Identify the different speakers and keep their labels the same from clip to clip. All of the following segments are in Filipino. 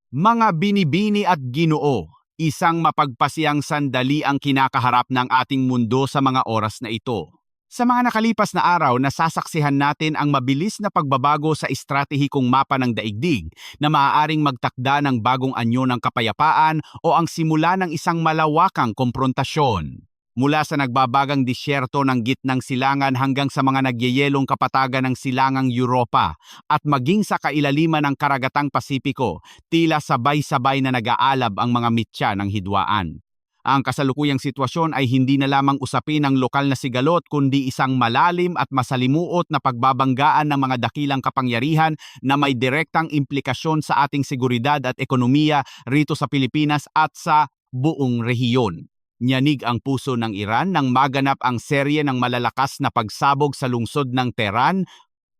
Speaker 1: Mga binibini at Ginoo, isang mapagpasiyang sandali ang kinakaharap ng ating mundo sa mga oras na ito. Sa mga nakalipas na araw, nasasaksihan natin ang mabilis na pagbabago sa estratehikong mapa ng daigdig na maaaring magtakda ng bagong anyo ng kapayapaan o ang simula ng isang malawakang komprontasyon. Mula sa nagbabagang disyerto ng gitnang silangan hanggang sa mga nagyeyelong kapatagan ng silangang Europa at maging sa kailaliman ng karagatang Pasipiko, tila sabay-sabay na nag-aalab ang mga mitya ng hidwaan. Ang kasalukuyang sitwasyon ay hindi na lamang usapin ng lokal na sigalot kundi isang malalim at masalimuot na pagbabanggaan ng mga dakilang kapangyarihan na may direktang implikasyon sa ating seguridad at ekonomiya rito sa Pilipinas at sa buong rehiyon. Nyanig ang puso ng Iran nang maganap ang serye ng malalakas na pagsabog sa lungsod ng Tehran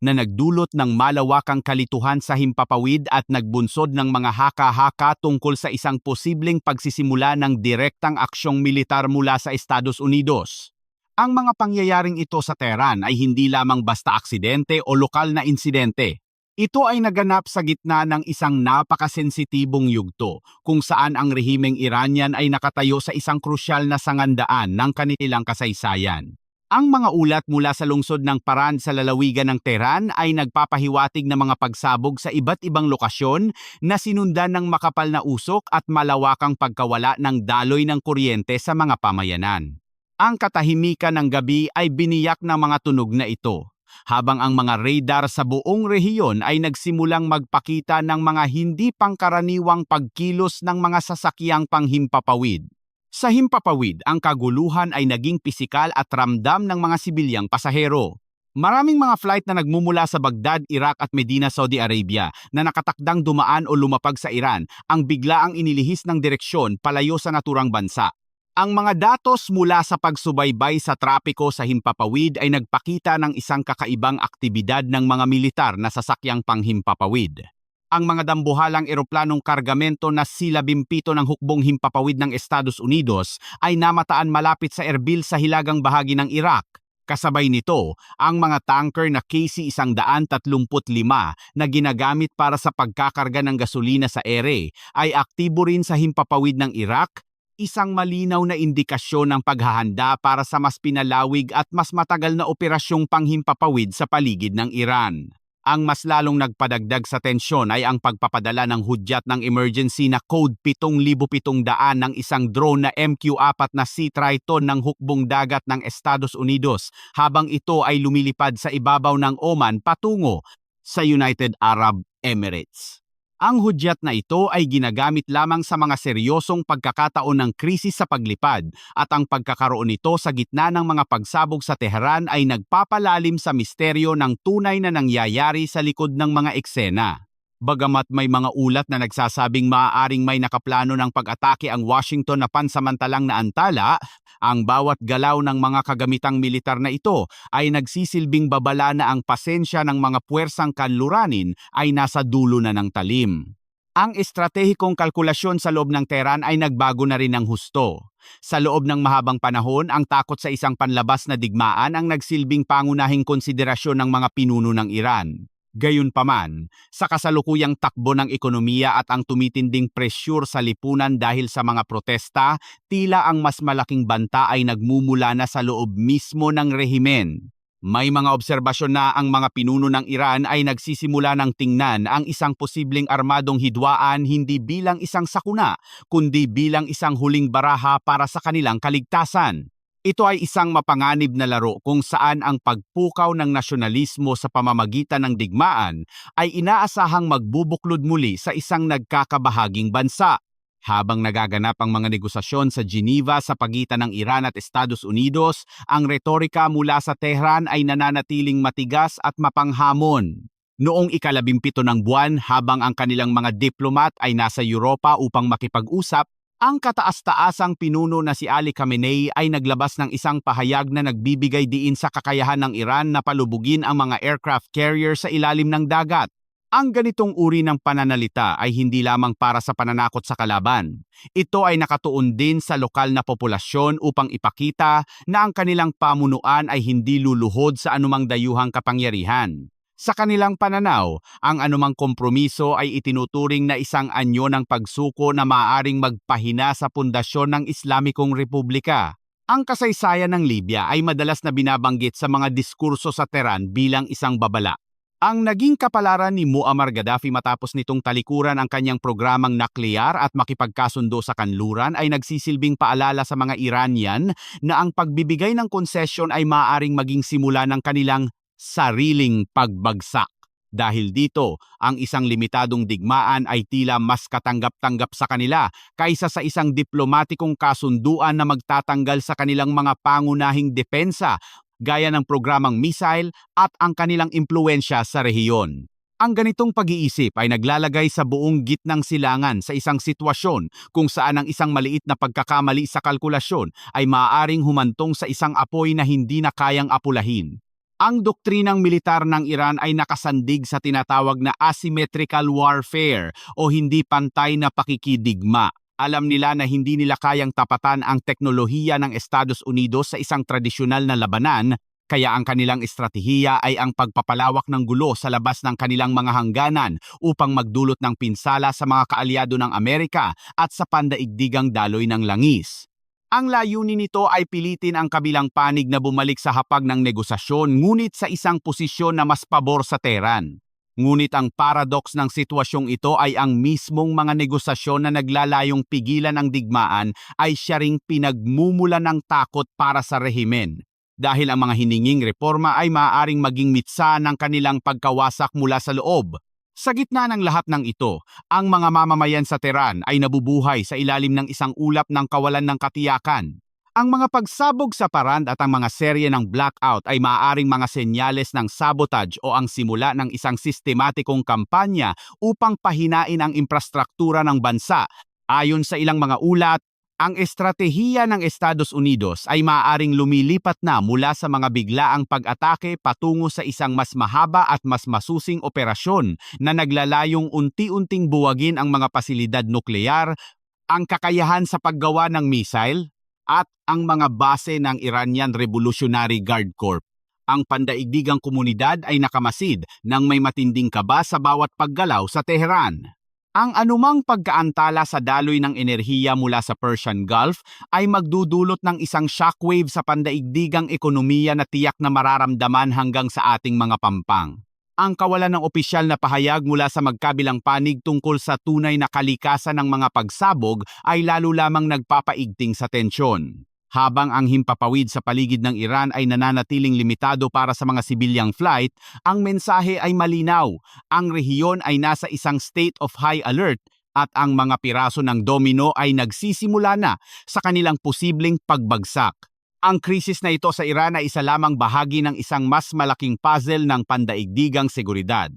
Speaker 1: na nagdulot ng malawakang kalituhan sa himpapawid at nagbunsod ng mga haka-haka tungkol sa isang posibleng pagsisimula ng direktang aksyong militar mula sa Estados Unidos. Ang mga pangyayaring ito sa Tehran ay hindi lamang basta aksidente o lokal na insidente. Ito ay naganap sa gitna ng isang napakasensitibong yugto kung saan ang rehimeng Iranian ay nakatayo sa isang krusyal na sangandaan ng kanilang kasaysayan. Ang mga ulat mula sa lungsod ng Paran sa lalawigan ng Tehran ay nagpapahiwatig ng mga pagsabog sa iba't ibang lokasyon na sinundan ng makapal na usok at malawakang pagkawala ng daloy ng kuryente sa mga pamayanan. Ang katahimikan ng gabi ay biniyak ng mga tunog na ito, habang ang mga radar sa buong rehiyon ay nagsimulang magpakita ng mga hindi pangkaraniwang pagkilos ng mga sasakyang panghimpapawid. Sa himpapawid, ang kaguluhan ay naging pisikal at ramdam ng mga sibilyang pasahero. Maraming mga flight na nagmumula sa Baghdad, Iraq at Medina, Saudi Arabia na nakatakdang dumaan o lumapag sa Iran ang biglaang inilihis ng direksyon palayo sa naturang bansa. Ang mga datos mula sa pagsubaybay sa trapiko sa himpapawid ay nagpakita ng isang kakaibang aktibidad ng mga militar na sasakyang panghimpapawid. Ang mga dambuhalang eroplanong kargamento na C-17 ng hukbong himpapawid ng Estados Unidos ay namataan malapit sa Erbil sa hilagang bahagi ng Iraq. Kasabay nito, ang mga tanker na KC-135 na ginagamit para sa pagkakarga ng gasolina sa ere ay aktibo rin sa himpapawid ng Iraq, isang malinaw na indikasyon ng paghahanda para sa mas pinalawig at mas matagal na operasyong panghimpapawid sa paligid ng Iran. Ang mas lalong nagpadagdag sa tensyon ay ang pagpapadala ng hudyat ng emergency na Code 7700 ng isang drone na MQ-4 na Sea Triton ng hukbong dagat ng Estados Unidos habang ito ay lumilipad sa ibabaw ng Oman patungo sa United Arab Emirates. Ang hudyat na ito ay ginagamit lamang sa mga seryosong pagkakataon ng krisis sa paglipad at ang pagkakaroon nito sa gitna ng mga pagsabog sa Tehran ay nagpapalalim sa misteryo ng tunay na nangyayari sa likod ng mga eksena. Bagamat may mga ulat na nagsasabing maaaring may nakaplano ng pag-atake ang Washington na pansamantalang naantala, ang bawat galaw ng mga kagamitang militar na ito ay nagsisilbing babala na ang pasensya ng mga puwersang kanluranin ay nasa dulo na ng talim. Ang estratehikong kalkulasyon sa loob ng Tehran ay nagbago na rin ng husto. Sa loob ng mahabang panahon, ang takot sa isang panlabas na digmaan ang nagsilbing pangunahing konsiderasyon ng mga pinuno ng Iran. Gayunpaman, sa kasalukuyang takbo ng ekonomiya at ang tumitinding presyur sa lipunan dahil sa mga protesta, tila ang mas malaking banta ay nagmumula na sa loob mismo ng rehimen. May mga obserbasyon na ang mga pinuno ng Iran ay nagsisimula ng tingnan ang isang posibleng armadong hidwaan hindi bilang isang sakuna, kundi bilang isang huling baraha para sa kanilang kaligtasan. Ito ay isang mapanganib na laro kung saan ang pagpukaw ng nasyonalismo sa pamamagitan ng digmaan ay inaasahang magbubuklod muli sa isang nagkakabahaging bansa. Habang nagaganap ang mga negosasyon sa Geneva sa pagitan ng Iran at Estados Unidos, ang retorika mula sa Tehran ay nananatiling matigas at mapanghamon. Noong ika-17 ng buwan, habang ang kanilang mga diplomat ay nasa Europa upang makipag-usap, ang kataas-taasang pinuno na si Ali Khamenei ay naglabas ng isang pahayag na nagbibigay diin sa kakayahan ng Iran na palubugin ang mga aircraft carrier sa ilalim ng dagat. Ang ganitong uri ng pananalita ay hindi lamang para sa pananakot sa kalaban. Ito ay nakatuon din sa lokal na populasyon upang ipakita na ang kanilang pamunuan ay hindi luluhod sa anumang dayuhang kapangyarihan. Sa kanilang pananaw, ang anumang kompromiso ay itinuturing na isang anyo ng pagsuko na maaaring magpahina sa pundasyon ng Islamikong Republika. Ang kasaysayan ng Libya ay madalas na binabanggit sa mga diskurso sa Tehran bilang isang babala. Ang naging kapalaran ni Muammar Gaddafi matapos nitong talikuran ang kanyang programang nuclear at makipagkasundo sa kanluran ay nagsisilbing paalala sa mga Iranian na ang pagbibigay ng konsesyon ay maaaring maging simula ng kanilang sariling pagbagsak. Dahil dito, ang isang limitadong digmaan ay tila mas katanggap-tanggap sa kanila kaysa sa isang diplomatikong kasunduan na magtatanggal sa kanilang mga pangunahing depensa gaya ng programang missile at ang kanilang impluensya sa rehiyon. Ang ganitong pag-iisip ay naglalagay sa buong gitnang silangan sa isang sitwasyon kung saan ang isang maliit na pagkakamali sa kalkulasyon ay maaaring humantong sa isang apoy na hindi na kayang apulahin. Ang doktrinang militar ng Iran ay nakasandig sa tinatawag na asymmetrical warfare o hindi pantay na pakikidigma. Alam nila na hindi nila kayang tapatan ang teknolohiya ng Estados Unidos sa isang tradisyonal na labanan, kaya ang kanilang estratehiya ay ang pagpapalawak ng gulo sa labas ng kanilang mga hangganan upang magdulot ng pinsala sa mga kaalyado ng Amerika at sa pandaigdigang daloy ng langis. Ang layunin nito ay pilitin ang kabilang panig na bumalik sa hapag ng negosasyon ngunit sa isang posisyon na mas pabor sa Tehran. Ngunit ang paradox ng sitwasyong ito ay ang mismong mga negosasyon na naglalayong pigilan ang digmaan ay siya ring pinagmumulan ng takot para sa rehimen. Dahil ang mga hininging reforma ay maaaring maging mitsa ng kanilang pagkawasak mula sa loob. Sa gitna ng lahat ng ito, ang mga mamamayan sa Tehran ay nabubuhay sa ilalim ng isang ulap ng kawalan ng katiyakan. Ang mga pagsabog sa parand at ang mga serye ng blackout ay maaaring mga senyales ng sabotage o ang simula ng isang sistematikong kampanya upang pahinain ang infrastruktura ng bansa. Ayon sa ilang mga ulat, ang estratehiya ng Estados Unidos ay maaaring lumilipat na mula sa mga biglaang pag-atake patungo sa isang mas mahaba at mas masusing operasyon na naglalayong unti-unting buwagin ang mga pasilidad nuklear, ang kakayahan sa paggawa ng missile, at ang mga base ng Iranian Revolutionary Guard Corps. Ang pandaigdigang komunidad ay nakamasid ng may matinding kaba sa bawat paggalaw sa Tehran. Ang anumang pagkaantala sa daloy ng enerhiya mula sa Persian Gulf ay magdudulot ng isang shockwave sa pandaigdigang ekonomiya na tiyak na mararamdaman hanggang sa ating mga pampang. Ang kawalan ng opisyal na pahayag mula sa magkabilang panig tungkol sa tunay na kalikasan ng mga pagsabog ay lalo lamang nagpapaigting sa tensyon. Habang ang himpapawid sa paligid ng Iran ay nananatiling limitado para sa mga sibilyang flight, ang mensahe ay malinaw. Ang rehiyon ay nasa isang state of high alert at ang mga piraso ng domino ay nagsisimula na sa kanilang posibleng pagbagsak. Ang krisis na ito sa Iran ay isa lamang bahagi ng isang mas malaking puzzle ng pandaigdigang seguridad.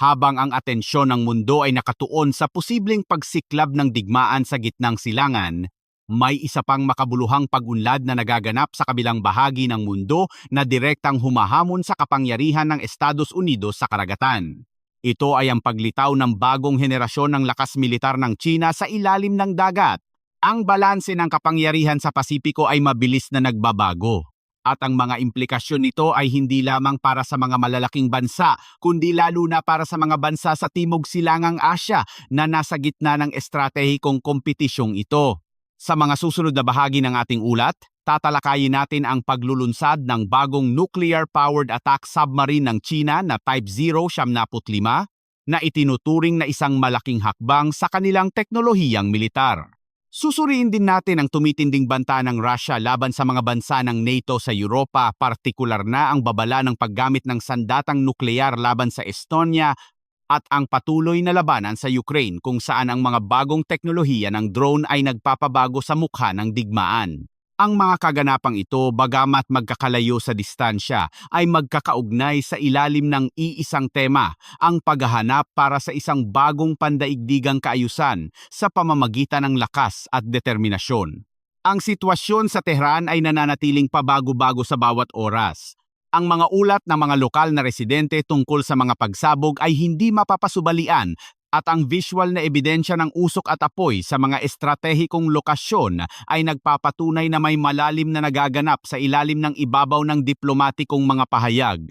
Speaker 1: Habang ang atensyon ng mundo ay nakatuon sa posibleng pagsiklab ng digmaan sa gitnang silangan, may isa pang makabuluhang pag-unlad na nagaganap sa kabilang bahagi ng mundo na direktang humahamon sa kapangyarihan ng Estados Unidos sa karagatan. Ito ay ang paglitaw ng bagong henerasyon ng lakas militar ng China sa ilalim ng dagat. Ang balanse ng kapangyarihan sa Pasipiko ay mabilis na nagbabago. At ang mga implikasyon nito ay hindi lamang para sa mga malalaking bansa, kundi lalo na para sa mga bansa sa Timog Silangang Asya na nasa gitna ng estratehikong kompetisyong ito. Sa mga susunod na bahagi ng ating ulat, tatalakayin natin ang paglulunsad ng bagong nuclear-powered attack submarine ng China na Type 075 na itinuturing na isang malaking hakbang sa kanilang teknolohiyang militar. Susuriin din natin ang tumitinding banta ng Russia laban sa mga bansa ng NATO sa Europa, partikular na ang babala ng paggamit ng sandatang nuklear laban sa Estonia at ang patuloy na labanan sa Ukraine kung saan ang mga bagong teknolohiya ng drone ay nagpapabago sa mukha ng digmaan. Ang mga kaganapang ito, bagamat magkakalayo sa distansya, ay magkakaugnay sa ilalim ng iisang tema, ang paghahanap para sa isang bagong pandaigdigang kaayusan sa pamamagitan ng lakas at determinasyon. Ang sitwasyon sa Tehran ay nananatiling pabago-bago sa bawat oras. Ang mga ulat ng mga lokal na residente tungkol sa mga pagsabog ay hindi mapapasubalian at ang visual na ebidensya ng usok at apoy sa mga estratehikong lokasyon ay nagpapatunay na may malalim na nagaganap sa ilalim ng ibabaw ng diplomatikong mga pahayag.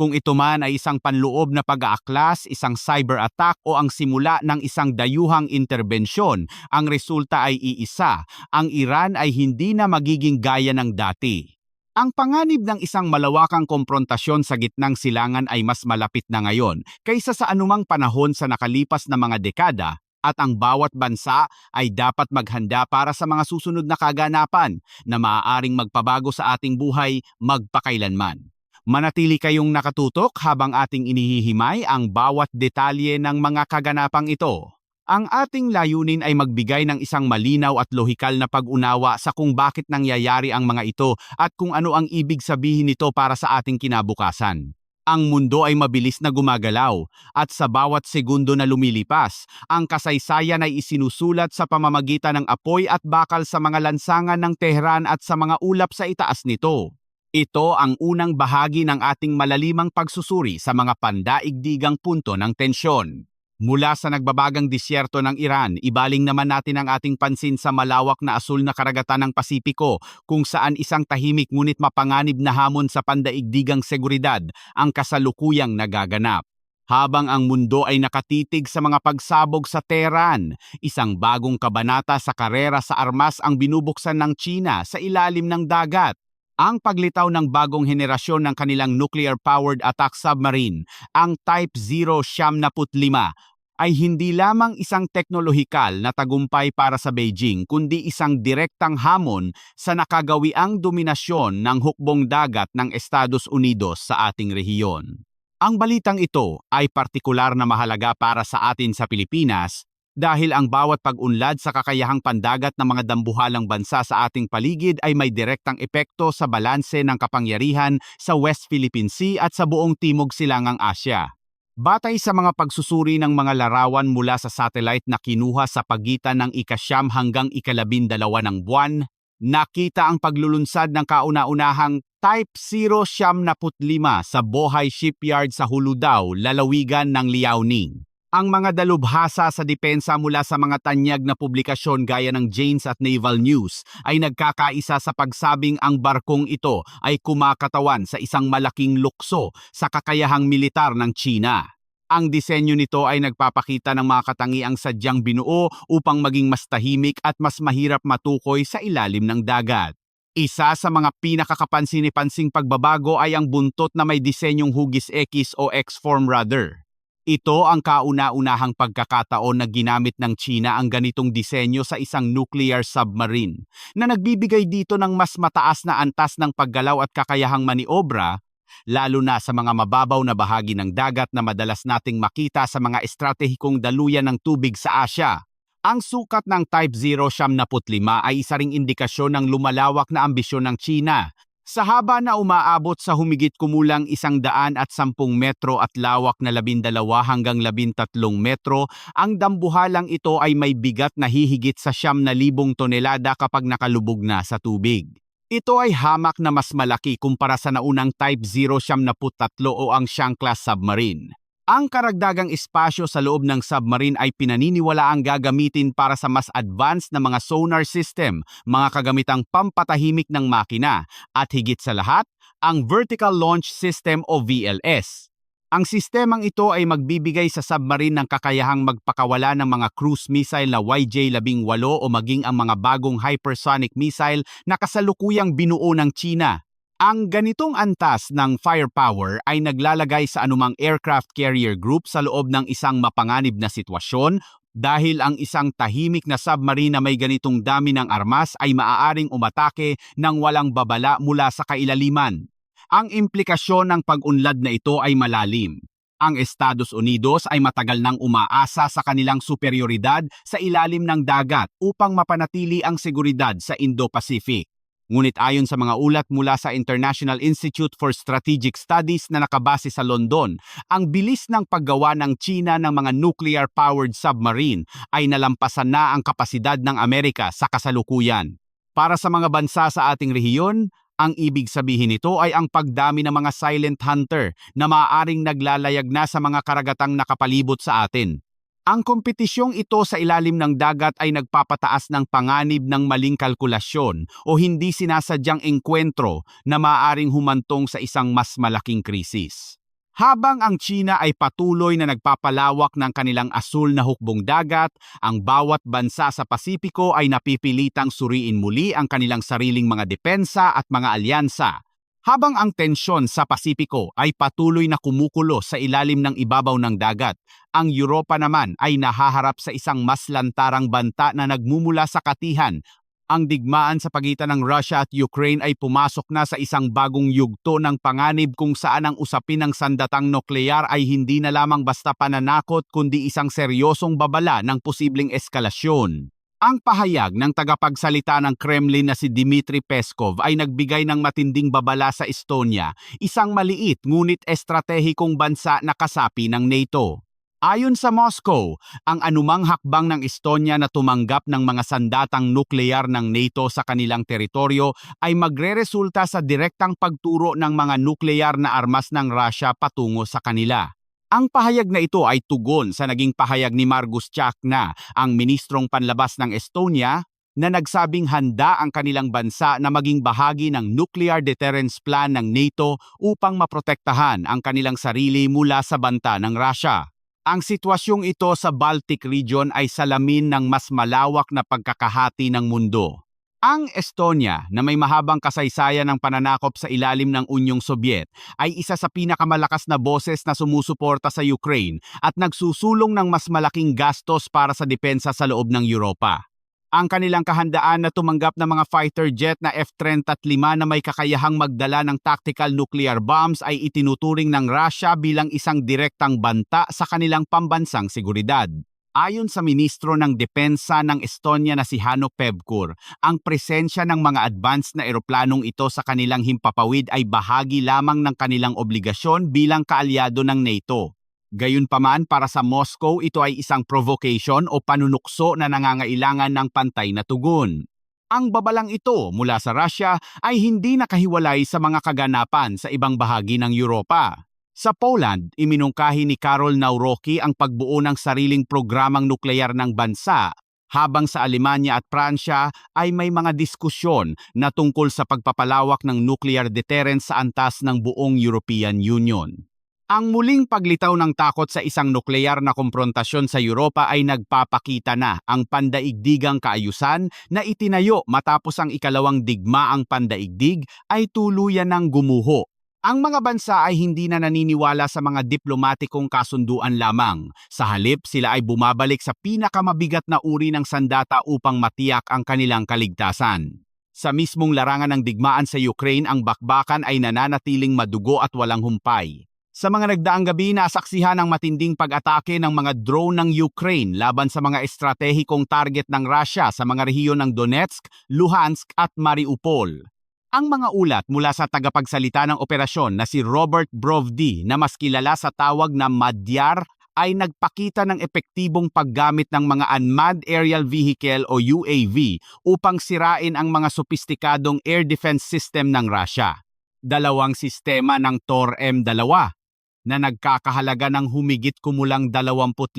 Speaker 1: Kung ito man ay isang panloob na pag-aaklas, isang cyber attack o ang simula ng isang dayuhang interbensyon, ang resulta ay iisa, ang Iran ay hindi na magiging gaya ng dati. Ang panganib ng isang malawakang komprontasyon sa gitnang silangan ay mas malapit na ngayon kaysa sa anumang panahon sa nakalipas na mga dekada, at ang bawat bansa ay dapat maghanda para sa mga susunod na kaganapan na maaaring magpabago sa ating buhay magpakailanman. Manatili kayong nakatutok habang ating inihihimay ang bawat detalye ng mga kaganapang ito. Ang ating layunin ay magbigay ng isang malinaw at lohikal na pag-unawa sa kung bakit nangyayari ang mga ito at kung ano ang ibig sabihin nito para sa ating kinabukasan. Ang mundo ay mabilis na gumagalaw at sa bawat segundo na lumilipas, ang kasaysayan ay isinusulat sa pamamagitan ng apoy at bakal sa mga lansangan ng Tehran at sa mga ulap sa itaas nito. Ito ang unang bahagi ng ating malalimang pagsusuri sa mga pandaigdigang punto ng tensyon. Mula sa nagbabagang disyerto ng Iran, ibaling naman natin ang ating pansin sa malawak na asul na karagatan ng Pasipiko kung saan isang tahimik ngunit mapanganib na hamon sa pandaigdigang seguridad ang kasalukuyang nagaganap. Habang ang mundo ay nakatitig sa mga pagsabog sa Tehran, isang bagong kabanata sa karera sa armas ang binubuksan ng China sa ilalim ng dagat. Ang paglitaw ng bagong henerasyon ng kanilang nuclear-powered attack submarine, ang Type 075, ay hindi lamang isang teknolohikal na tagumpay para sa Beijing kundi isang direktang hamon sa nakagawiang dominasyon ng hukbong dagat ng Estados Unidos sa ating rehiyon. Ang balitang ito ay partikular na mahalaga para sa atin sa Pilipinas dahil ang bawat pag-unlad sa kakayahang pandagat ng mga dambuhalang bansa sa ating paligid ay may direktang epekto sa balanse ng kapangyarihan sa West Philippine Sea at sa buong Timog Silangang Asya. Batay sa mga pagsusuri ng mga larawan mula sa satellite na kinuha sa pagitan ng ika-9 hanggang ika-12 ng buwan, nakita ang paglulunsad ng kauna-unahang Type 075 sa Bohai Shipyard sa Huludao, lalawigan ng Liaoning. Ang mga dalubhasa sa depensa mula sa mga tanyag na publikasyon gaya ng Janes at Naval News ay nagkakaisa sa pagsabing ang barkong ito ay kumakatawan sa isang malaking lukso sa kakayahang militar ng China. Ang disenyo nito ay nagpapakita ng mga katangiang sadyang binuo upang maging mas tahimik at mas mahirap matukoy sa ilalim ng dagat. Isa sa mga pinakakapansin-pansing pagbabago ay ang buntot na may disenyong hugis X o X-form rudder. Ito ang kauna-unahang pagkakataon na ginamit ng China ang ganitong disenyo sa isang nuclear submarine na nagbibigay dito ng mas mataas na antas ng paggalaw at kakayahang maniobra, lalo na sa mga mababaw na bahagi ng dagat na madalas nating makita sa mga estratehikong daluyan ng tubig sa Asya. Ang sukat ng Type 075 ay isa ring indikasyon ng lumalawak na ambisyon ng China. Sa haba na umaabot sa humigit kumulang 110 metro at lawak na 12 hanggang 13 metro, ang dambuhalang ito ay may bigat na hihigit sa 9,000 tonelada kapag nakalubog na sa tubig. Ito ay hamak na mas malaki kumpara sa naunang Type 073 o ang Xiang-class submarine. Ang karagdagang espasyo sa loob ng submarine ay pinaniniwalaang gagamitin para sa mas advanced na mga sonar system, mga kagamitang pampatahimik ng makina, at higit sa lahat, ang Vertical Launch System o VLS. Ang sistemang ito ay magbibigay sa submarine ng kakayahang magpakawala ng mga cruise missile na YJ-18 o maging ang mga bagong hypersonic missile na kasalukuyang binuo ng China. Ang ganitong antas ng firepower ay naglalagay sa anumang aircraft carrier group sa loob ng isang mapanganib na sitwasyon dahil ang isang tahimik na submarine na may ganitong dami ng armas ay maaaring umatake ng walang babala mula sa kailaliman. Ang implikasyon ng pag-unlad na ito ay malalim. Ang Estados Unidos ay matagal nang umaasa sa kanilang superioridad sa ilalim ng dagat upang mapanatili ang seguridad sa Indo-Pacific. Ngunit ayon sa mga ulat mula sa International Institute for Strategic Studies na nakabase sa London, ang bilis ng paggawa ng China ng mga nuclear-powered submarine ay nalampasan na ang kapasidad ng Amerika sa kasalukuyan. Para sa mga bansa sa ating rehiyon, ang ibig sabihin nito ay ang pagdami ng mga silent hunter na maaaring naglalayag na sa mga karagatang nakapalibot sa atin. Ang kompetisyong ito sa ilalim ng dagat ay nagpapataas ng panganib ng maling kalkulasyon o hindi sinasadyang engkwentro na maaaring humantong sa isang mas malaking krisis. Habang ang China ay patuloy na nagpapalawak ng kanilang asul na hukbong dagat, ang bawat bansa sa Pasipiko ay napipilitang suriin muli ang kanilang sariling mga depensa at mga alyansa. Habang ang tensyon sa Pasipiko ay patuloy na kumukulo sa ilalim ng ibabaw ng dagat, ang Europa naman ay nahaharap sa isang mas lantarang banta na nagmumula sa katihan. Ang digmaan sa pagitan ng Russia at Ukraine ay pumasok na sa isang bagong yugto ng panganib kung saan ang usapin ng sandatang nuklear ay hindi na lamang basta pananakot kundi isang seryosong babala ng posibleng eskalasyon. Ang pahayag ng tagapagsalita ng Kremlin na si Dmitry Peskov ay nagbigay ng matinding babala sa Estonia, isang maliit ngunit estratehikong bansa na kasapi ng NATO. Ayon sa Moscow, ang anumang hakbang ng Estonia na tumanggap ng mga sandatang nuklear ng NATO sa kanilang teritoryo ay magreresulta sa direktang pagturo ng mga nuklear na armas ng Russia patungo sa kanila. Ang pahayag na ito ay tugon sa naging pahayag ni Margus Chakna, ang ministrong panlabas ng Estonia, na nagsabing handa ang kanilang bansa na maging bahagi ng nuclear deterrence plan ng NATO upang maprotektahan ang kanilang sarili mula sa banta ng Russia. Ang sitwasyong ito sa Baltic region ay salamin ng mas malawak na pagkakahati ng mundo. Ang Estonia, na may mahabang kasaysayan ng pananakop sa ilalim ng Unyong Sobyet, ay isa sa pinakamalakas na boses na sumusuporta sa Ukraine at nagsusulong ng mas malaking gastos para sa depensa sa loob ng Europa. Ang kanilang kahandaan na tumanggap ng mga fighter jet na F-35 na may kakayahang magdala ng tactical nuclear bombs ay itinuturing ng Russia bilang isang direktang banta sa kanilang pambansang seguridad. Ayon sa ministro ng depensa ng Estonia na si Hanno Pevkur, ang presensya ng mga advanced na eroplanong ito sa kanilang himpapawid ay bahagi lamang ng kanilang obligasyon bilang kaalyado ng NATO. Gayunpaman, para sa Moscow, ito ay isang provocation o panunukso na nangangailangan ng pantay na tugon. Ang babalang ito mula sa Russia ay hindi nakahiwalay sa mga kaganapan sa ibang bahagi ng Europa. Sa Poland, iminungkahi ni Karol Nawrocki ang pagbuo ng sariling programang nuklear ng bansa, habang sa Alemanya at Pransya ay may mga diskusyon na tungkol sa pagpapalawak ng nuclear deterrence sa antas ng buong European Union. Ang muling paglitaw ng takot sa isang nuklear na komprontasyon sa Europa ay nagpapakita na ang pandaigdigang kaayusan na itinayo matapos ang ikalawang digmaang pandaigdig ay tuluyan ng gumuho. Ang mga bansa ay hindi na naniniwala sa mga diplomatikong kasunduan lamang. Sa halip, sila ay bumabalik sa pinakamabigat na uri ng sandata upang matiyak ang kanilang kaligtasan. Sa mismong larangan ng digmaan sa Ukraine, ang bakbakan ay nananatiling madugo at walang humpay. Sa mga nagdaang gabi, nasaksihan ang matinding pag-atake ng mga drone ng Ukraine laban sa mga estratehikong target ng Russia sa mga rehiyon ng Donetsk, Luhansk at Mariupol. Ang mga ulat mula sa tagapagsalita ng operasyon na si Robert Brovdi na mas kilala sa tawag na Madyar ay nagpakita ng epektibong paggamit ng mga Unmanned Aerial Vehicle o UAV upang sirain ang mga sopistikadong air defense system ng Russia. Dalawang sistema ng Tor-M2 na nagkakahalaga ng humigit kumulang 25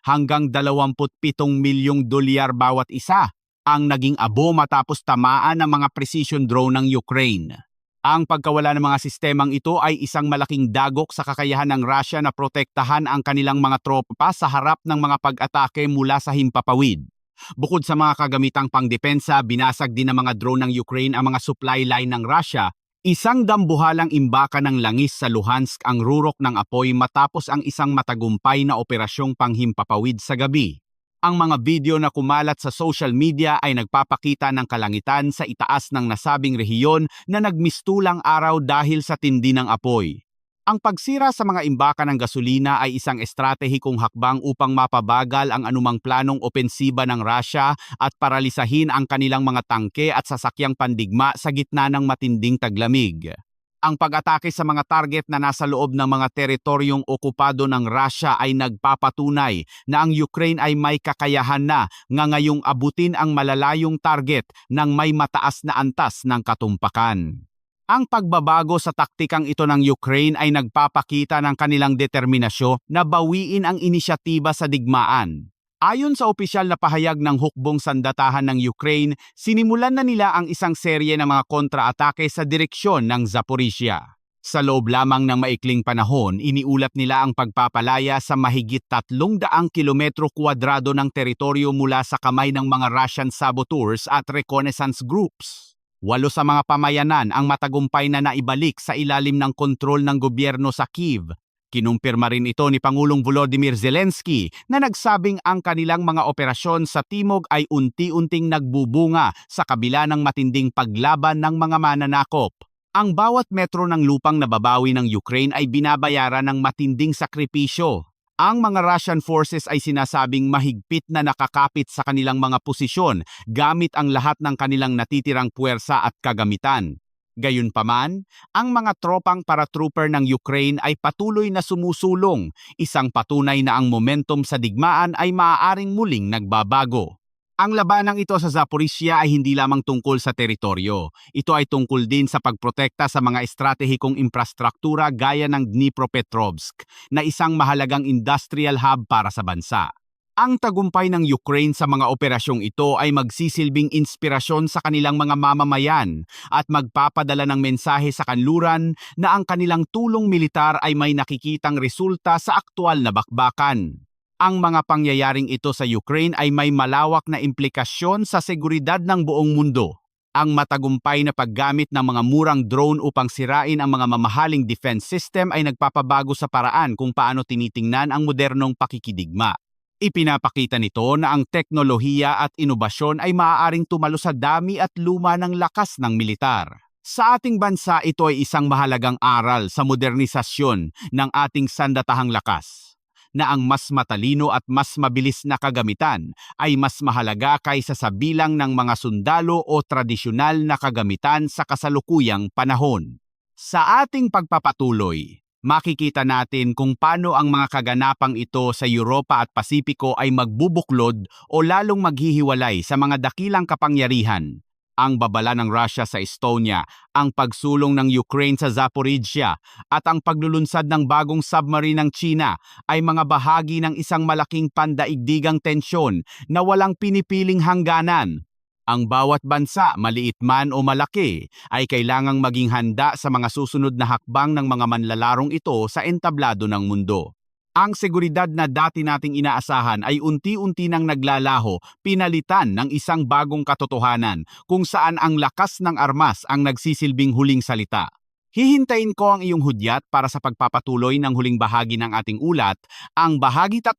Speaker 1: hanggang 27 milyong dolyar bawat isa ang naging abo matapos tamaan ng mga precision drone ng Ukraine. Ang pagkawala ng mga sistemang ito ay isang malaking dagok sa kakayahan ng Russia na protektahan ang kanilang mga tropa sa harap ng mga pag-atake mula sa himpapawid. Bukod sa mga kagamitang pangdepensa, binasag din ng mga drone ng Ukraine ang mga supply line ng Russia. Isang dambuhalang imbaka ng langis sa Luhansk ang rurok ng apoy matapos ang isang matagumpay na operasyong panghimpapawid sa gabi. Ang mga video na kumalat sa social media ay nagpapakita ng kalangitan sa itaas ng nasabing rehiyon na nagmistulang araw dahil sa tindi ng apoy. Ang pagsira sa mga imbaka ng gasolina ay isang estratehikong hakbang upang mapabagal ang anumang planong opensiba ng Russia at paralisahin ang kanilang mga tangke at sasakyang pandigma sa gitna ng matinding taglamig. Ang pag-atake sa mga target na nasa loob ng mga teritoryong okupado ng Russia ay nagpapatunay na ang Ukraine ay may kakayahan na ngayong abutin ang malalayong target ng may mataas na antas ng katumpakan. Ang pagbabago sa taktikang ito ng Ukraine ay nagpapakita ng kanilang determinasyon na bawiin ang inisyatiba sa digmaan. Ayon sa opisyal na pahayag ng hukbong sandatahan ng Ukraine, sinimulan na nila ang isang serye ng mga kontra-atake sa direksyon ng Zaporizhia. Sa loob lamang ng maikling panahon, iniulat nila ang pagpapalaya sa mahigit 300 kilometro kwadrado ng teritoryo mula sa kamay ng mga Russian saboteurs at reconnaissance groups. 8 sa mga pamayanan ang matagumpay na naibalik sa ilalim ng kontrol ng gobyerno sa Kyiv. Kinumpirma rin ito ni Pangulong Volodymyr Zelensky na nagsabing ang kanilang mga operasyon sa Timog ay unti-unting nagbubunga sa kabila ng matinding paglaban ng mga mananakop. Ang bawat metro ng lupang nababawi ng Ukraine ay binabayaran ng matinding sakripisyo. Ang mga Russian forces ay sinasabing mahigpit na nakakapit sa kanilang mga posisyon gamit ang lahat ng kanilang natitirang puwersa at kagamitan. Gayunpaman, ang mga tropang paratrooper ng Ukraine ay patuloy na sumusulong, isang patunay na ang momentum sa digmaan ay maaaring muling nagbabago. Ang labanang ito sa Zaporizhia ay hindi lamang tungkol sa teritoryo. Ito ay tungkol din sa pagprotekta sa mga estratehikong infrastruktura gaya ng Dnipropetrovsk, na isang mahalagang industrial hub para sa bansa. Ang tagumpay ng Ukraine sa mga operasyong ito ay magsisilbing inspirasyon sa kanilang mga mamamayan at magpapadala ng mensahe sa kanluran na ang kanilang tulong militar ay may nakikitang resulta sa aktwal na bakbakan. Ang mga pangyayaring ito sa Ukraine ay may malawak na implikasyon sa seguridad ng buong mundo. Ang matagumpay na paggamit ng mga murang drone upang sirain ang mga mamahaling defense system ay nagpapabago sa paraan kung paano tinitingnan ang modernong pakikidigma. Ipinapakita nito na ang teknolohiya at inobasyon ay maaaring tumalo sa dami at luma ng lakas ng militar. Sa ating bansa, ito ay isang mahalagang aral sa modernisasyon ng ating sandatahang lakas, na ang mas matalino at mas mabilis na kagamitan ay mas mahalaga kaysa sa bilang ng mga sundalo o tradisyonal na kagamitan sa kasalukuyang panahon. Sa ating pagpapatuloy, makikita natin kung paano ang mga kaganapang ito sa Europa at Pasipiko ay magbubuklod o lalong maghihiwalay sa mga dakilang kapangyarihan. Ang babala ng Russia sa Estonia, ang pagsulong ng Ukraine sa Zaporizhia at ang paglulunsad ng bagong submarine ng China ay mga bahagi ng isang malaking pandaigdigang tensyon na walang pinipiling hangganan. Ang bawat bansa, maliit man o malaki, ay kailangang maging handa sa mga susunod na hakbang ng mga manlalarong ito sa entablado ng mundo. Ang seguridad na dati nating inaasahan ay unti-unti nang naglalaho, pinalitan ng isang bagong katotohanan kung saan ang lakas ng armas ang nagsisilbing huling salita. Hihintayin ko ang iyong hudyat para sa pagpapatuloy ng huling bahagi ng ating ulat, ang bahagi 3,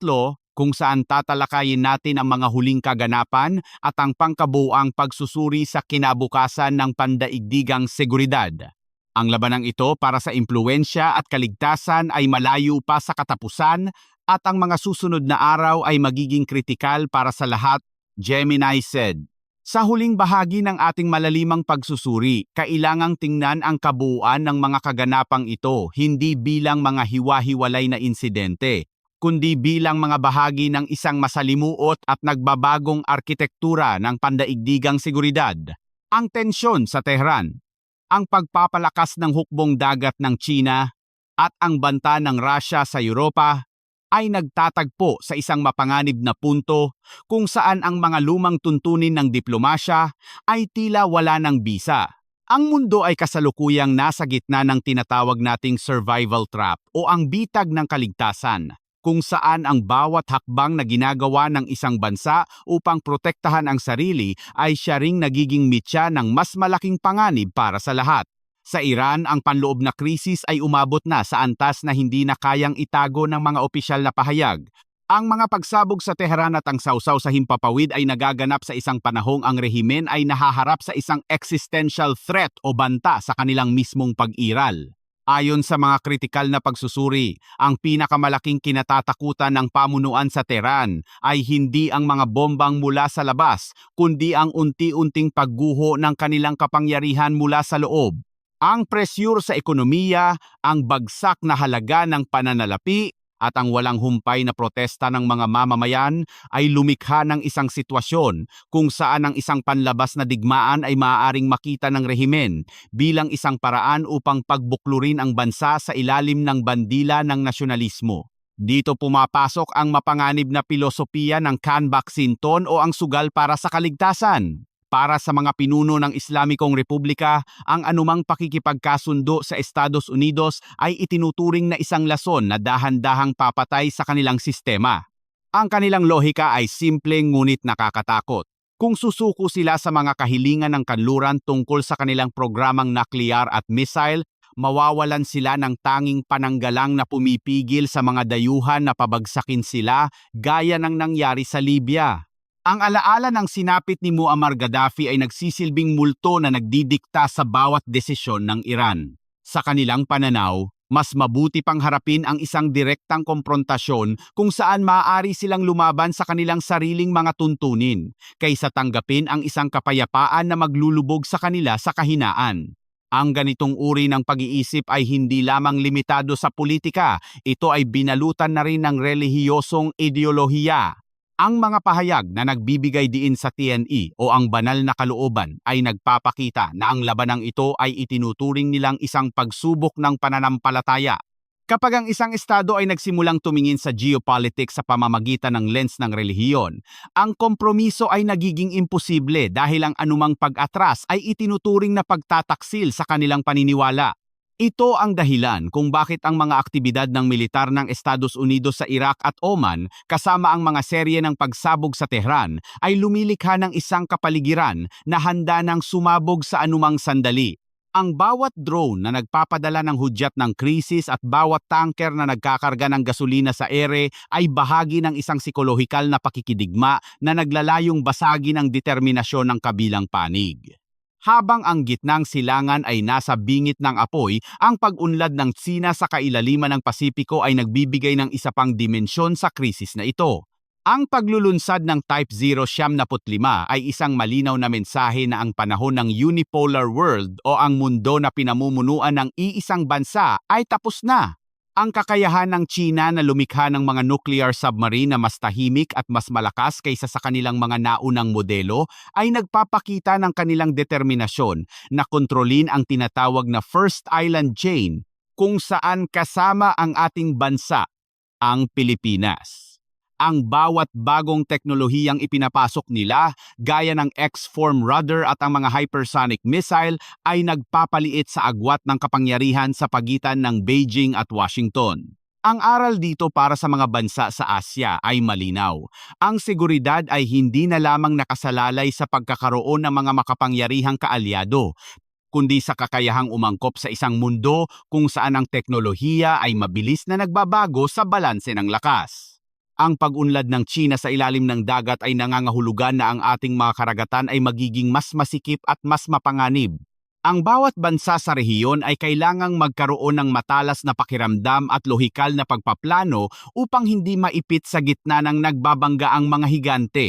Speaker 1: kung saan tatalakayin natin ang mga huling kaganapan at ang pangkabuoang pagsusuri sa kinabukasan ng pandaigdigang seguridad. Ang labanang ito para sa impluwensya at kaligtasan ay malayo pa sa katapusan at ang mga susunod na araw ay magiging kritikal para sa lahat, Gemini said. Sa huling bahagi ng ating malalimang pagsusuri, kailangang tingnan ang kabuuan ng mga kaganapang ito hindi bilang mga hiwa-hiwalay na insidente, kundi bilang mga bahagi ng isang masalimuot at nagbabagong arkitektura ng pandaigdigang seguridad. Ang tensyon sa Tehran, ang pagpapalakas ng hukbong dagat ng China at ang banta ng Russia sa Europa ay nagtatagpo sa isang mapanganib na punto kung saan ang mga lumang tuntunin ng diplomasya ay tila wala ng bisa. Ang mundo ay kasalukuyang nasa gitna ng tinatawag nating survival trap o ang bitag ng kaligtasan, kung saan ang bawat hakbang na ginagawa ng isang bansa upang protektahan ang sarili ay siya ring nagiging mitya ng mas malaking panganib para sa lahat. Sa Iran, ang panloob na krisis ay umabot na sa antas na hindi na kayang itago ng mga opisyal na pahayag. Ang mga pagsabog sa Tehran at ang sausaw sa himpapawid ay nagaganap sa isang panahong ang rehimen ay nahaharap sa isang existential threat o banta sa kanilang mismong pag-iral. Ayon sa mga kritikal na pagsusuri, ang pinakamalaking kinatatakutan ng pamunuan sa Tehran ay hindi ang mga bombang mula sa labas, kundi ang unti-unting pagguho ng kanilang kapangyarihan mula sa loob. Ang presyur sa ekonomiya, ang bagsak na halaga ng pananalapi, at ang walang humpay na protesta ng mga mamamayan ay lumikha ng isang sitwasyon kung saan ang isang panlabas na digmaan ay maaaring makita ng rehimen bilang isang paraan upang pagbuklurin ang bansa sa ilalim ng bandila ng nasyonalismo. Dito pumapasok ang mapanganib na pilosopiya ng Kanbak Sinton o ang sugal para sa kaligtasan. Para sa mga pinuno ng Islamikong Republika, ang anumang pakikipagkasundo sa Estados Unidos ay itinuturing na isang lason na dahan-dahang papatay sa kanilang sistema. Ang kanilang lohika ay simple ngunit nakakatakot. Kung susuko sila sa mga kahilingan ng kanluran tungkol sa kanilang programang nuclear at missile, mawawalan sila ng tanging pananggalang na pumipigil sa mga dayuhan na pabagsakin sila gaya ng nangyari sa Libya. Ang alaala ng sinapit ni Muammar Gaddafi ay nagsisilbing multo na nagdidikta sa bawat desisyon ng Iran. Sa kanilang pananaw, mas mabuti pang harapin ang isang direktang komprontasyon kung saan maaari silang lumaban sa kanilang sariling mga tuntunin, kaysa tanggapin ang isang kapayapaan na maglulubog sa kanila sa kahinaan. Ang ganitong uri ng pag-iisip ay hindi lamang limitado sa politika, ito ay binalutan na rin ng relihiyosong ideolohiya. Ang mga pahayag na nagbibigay diin sa TNE o ang banal na kalooban ay nagpapakita na ang labanang ito ay itinuturing nilang isang pagsubok ng pananampalataya. Kapag ang isang estado ay nagsimulang tumingin sa geopolitics sa pamamagitan ng lens ng relihiyon, ang kompromiso ay nagiging imposible dahil ang anumang pag-atras ay itinuturing na pagtataksil sa kanilang paniniwala. Ito ang dahilan kung bakit ang mga aktibidad ng militar ng Estados Unidos sa Iraq at Oman kasama ang mga serye ng pagsabog sa Tehran ay lumilikha ng isang kapaligiran na handa ng sumabog sa anumang sandali. Ang bawat drone na nagpapadala ng hudyat ng krisis at bawat tanker na nagkakarga ng gasolina sa ere ay bahagi ng isang psikolohikal na pakikidigma na naglalayong basagin ang determinasyon ng kabilang panig. Habang ang gitnang silangan ay nasa bingit ng apoy, ang pag-unlad ng Tsina sa kailaliman ng Pasipiko ay nagbibigay ng isa pang dimensyon sa krisis na ito. Ang paglulunsad ng Type 075 ay isang malinaw na mensahe na ang panahon ng unipolar world o ang mundo na pinamumunuan ng iisang bansa ay tapos na. Ang kakayahan ng China na lumikha ng mga nuclear submarine na mas tahimik at mas malakas kaysa sa kanilang mga naunang modelo ay nagpapakita ng kanilang determinasyon na kontrolin ang tinatawag na First Island Chain kung saan kasama ang ating bansa, ang Pilipinas. Ang bawat bagong teknolohiyang ipinapasok nila, gaya ng X-form rudder at ang mga hypersonic missile, ay nagpapaliit sa agwat ng kapangyarihan sa pagitan ng Beijing at Washington. Ang aral dito para sa mga bansa sa Asya ay malinaw. Ang seguridad ay hindi na lamang nakasalalay sa pagkakaroon ng mga makapangyarihang kaalyado, kundi sa kakayahang umangkop sa isang mundo kung saan ang teknolohiya ay mabilis na nagbabago sa balanse ng lakas. Ang pag-unlad ng China sa ilalim ng dagat ay nangangahulugan na ang ating mga karagatan ay magiging mas masikip at mas mapanganib. Ang bawat bansa sa rehiyon ay kailangang magkaroon ng matalas na pakiramdam at lohikal na pagpaplano upang hindi maipit sa gitna ng nagbabanggaang mga higante.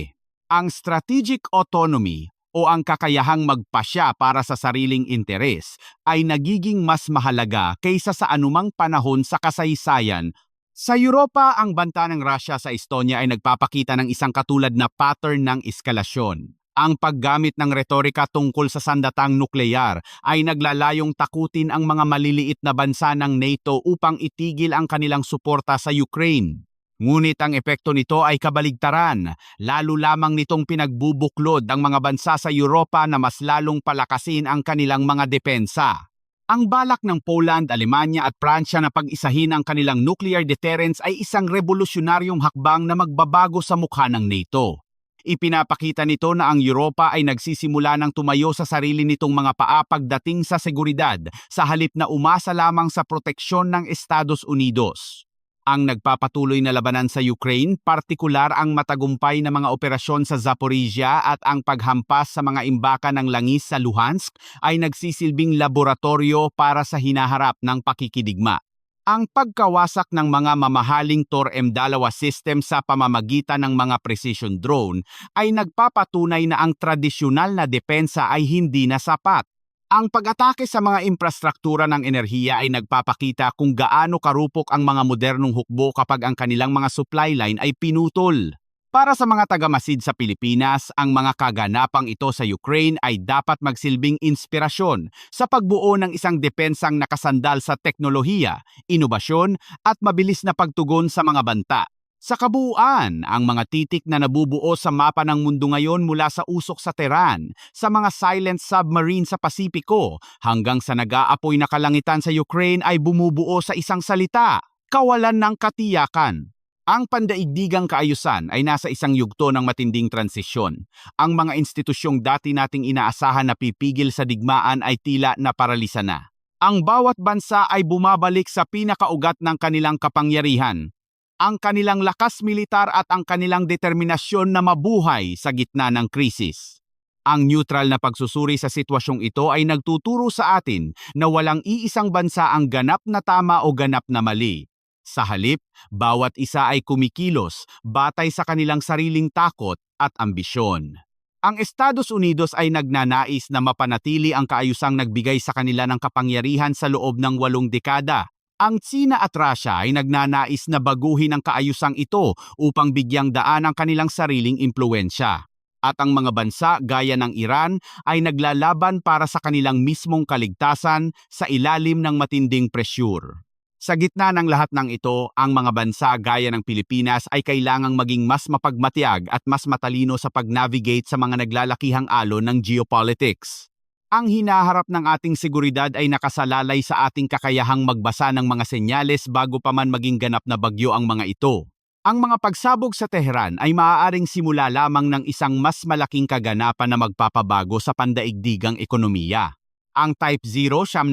Speaker 1: Ang strategic autonomy o ang kakayahang magpasya para sa sariling interes ay nagiging mas mahalaga kaysa sa anumang panahon sa kasaysayan. Sa Europa, ang banta ng Russia sa Estonia ay nagpapakita ng isang katulad na pattern ng eskalasyon. Ang paggamit ng retorika tungkol sa sandatang nuklear ay naglalayong takutin ang mga maliliit na bansa ng NATO upang itigil ang kanilang suporta sa Ukraine. Ngunit ang epekto nito ay kabaligtaran, lalo lamang nitong pinagbubuklod ang mga bansa sa Europa na mas lalong palakasin ang kanilang mga depensa. Ang balak ng Poland, Alemanya at Pransya na pag-isahin ang kanilang nuclear deterrence ay isang revolusyonaryong hakbang na magbabago sa mukha ng NATO. Ipinapakita nito na ang Europa ay nagsisimula ng tumayo sa sarili nitong mga paa pagdating sa seguridad sa halip na umasa lamang sa proteksyon ng Estados Unidos. Ang nagpapatuloy na labanan sa Ukraine, partikular ang matagumpay na mga operasyon sa Zaporizhia at ang paghampas sa mga imbakan ng langis sa Luhansk ay nagsisilbing laboratorio para sa hinaharap ng pakikidigma. Ang pagkawasak ng mga mamahaling Tor-M2 system sa pamamagitan ng mga precision drone ay nagpapatunay na ang tradisyonal na depensa ay hindi na sapat. Ang pag-atake sa mga infrastruktura ng enerhiya ay nagpapakita kung gaano karupok ang mga modernong hukbo kapag ang kanilang mga supply line ay pinutol. Para sa mga tagamasid sa Pilipinas, ang mga kaganapang ito sa Ukraine ay dapat magsilbing inspirasyon sa pagbuo ng isang depensang nakasandal sa teknolohiya, inobasyon at mabilis na pagtugon sa mga banta. Sa kabuuan, ang mga titik na nabubuo sa mapa ng mundo ngayon mula sa usok sa Tehran, sa mga silent submarine sa Pasipiko, hanggang sa nag-aapoy na kalangitan sa Ukraine ay bumubuo sa isang salita, kawalan ng katiyakan. Ang pandaigdigang kaayusan ay nasa isang yugto ng matinding transisyon. Ang mga institusyong dati nating inaasahan na pipigil sa digmaan ay tila naparalisa na. Ang bawat bansa ay bumabalik sa pinakaugat ng kanilang kapangyarihan, ang kanilang lakas militar at ang kanilang determinasyon na mabuhay sa gitna ng krisis. Ang neutral na pagsusuri sa sitwasyong ito ay nagtuturo sa atin na walang iisang bansa ang ganap na tama o ganap na mali. Sa halip, bawat isa ay kumikilos batay sa kanilang sariling takot at ambisyon. Ang Estados Unidos ay nagnanais na mapanatili ang kaayusang nagbigay sa kanila ng kapangyarihan sa loob ng 8 dekada. Ang Tsina at Russia ay nagnanais na baguhin ang kaayusang ito upang bigyang daan ang kanilang sariling impluwensya. At ang mga bansa gaya ng Iran ay naglalaban para sa kanilang mismong kaligtasan sa ilalim ng matinding presyur. Sa gitna ng lahat ng ito, ang mga bansa gaya ng Pilipinas ay kailangang maging mas mapagmatiyag at mas matalino sa pag-navigate sa mga naglalakihang alon ng geopolitics. Ang hinaharap ng ating seguridad ay nakasalalay sa ating kakayahang magbasa ng mga senyales bago pa man maging ganap na bagyo ang mga ito. Ang mga pagsabog sa Tehran ay maaaring simula lamang ng isang mas malaking kaganapan na magpapabago sa pandaigdigang ekonomiya. Ang Type 075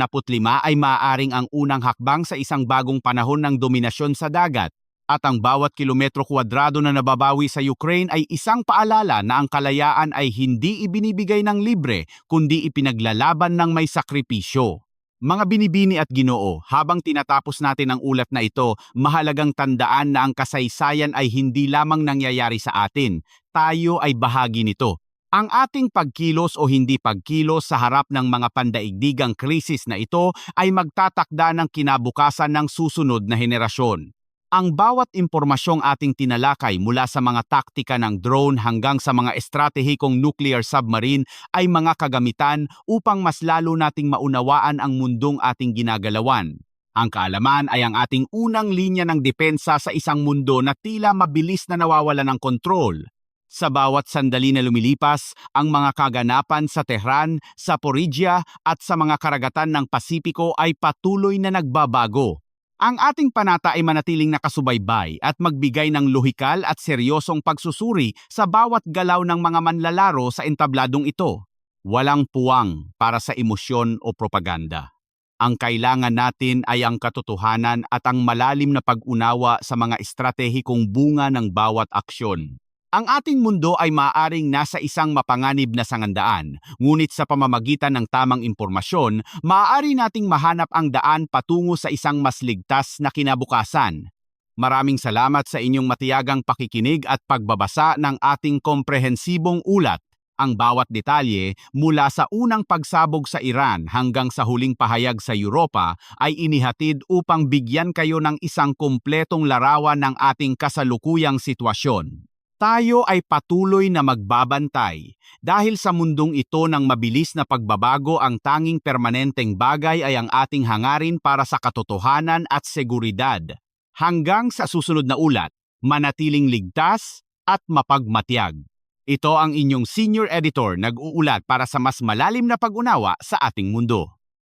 Speaker 1: ay maaaring ang unang hakbang sa isang bagong panahon ng dominasyon sa dagat. At ang bawat kilometro kwadrado na nababawi sa Ukraine ay isang paalala na ang kalayaan ay hindi ibinibigay ng libre kundi ipinaglalaban ng may sakripisyo. Mga binibini at Ginoo, habang tinatapos natin ang ulat na ito, mahalagang tandaan na ang kasaysayan ay hindi lamang nangyayari sa atin, tayo ay bahagi nito. Ang ating pagkilos o hindi pagkilos sa harap ng mga pandaigdigang krisis na ito ay magtatakda ng kinabukasan ng susunod na henerasyon. Ang bawat impormasyong ating tinalakay mula sa mga taktika ng drone hanggang sa mga estratehikong nuclear submarine ay mga kagamitan upang mas lalo nating maunawaan ang mundong ating ginagalawan. Ang kaalaman ay ang ating unang linya ng depensa sa isang mundo na tila mabilis na nawawala ng kontrol. Sa bawat sandali na lumilipas, ang mga kaganapan sa Tehran, Zaporizhia at sa mga karagatan ng Pasipiko ay patuloy na nagbabago. Ang ating panata ay manatiling nakasubaybay at magbigay ng lohikal at seryosong pagsusuri sa bawat galaw ng mga manlalaro sa entabladong ito. Walang puwang para sa emosyon o propaganda. Ang kailangan natin ay ang katotohanan at ang malalim na pag-unawa sa mga estratehikong bunga ng bawat aksyon. Ang ating mundo ay maaaring nasa isang mapanganib na sangandaan, ngunit sa pamamagitan ng tamang impormasyon, maaari nating mahanap ang daan patungo sa isang mas ligtas na kinabukasan. Maraming salamat sa inyong matiyagang pakikinig at pagbabasa ng ating komprehensibong ulat. Ang bawat detalye mula sa unang pagsabog sa Iran hanggang sa huling pahayag sa Europa ay inihatid upang bigyan kayo ng isang kumpletong larawan ng ating kasalukuyang sitwasyon. Tayo ay patuloy na magbabantay. Dahil sa mundong ito ng mabilis na pagbabago, ang tanging permanenteng bagay ay ang ating hangarin para sa katotohanan at seguridad. Hanggang sa susunod na ulat, manatiling ligtas at mapagmatiyag. Ito ang inyong senior editor nag-uulat para sa mas malalim na pag-unawa sa ating mundo.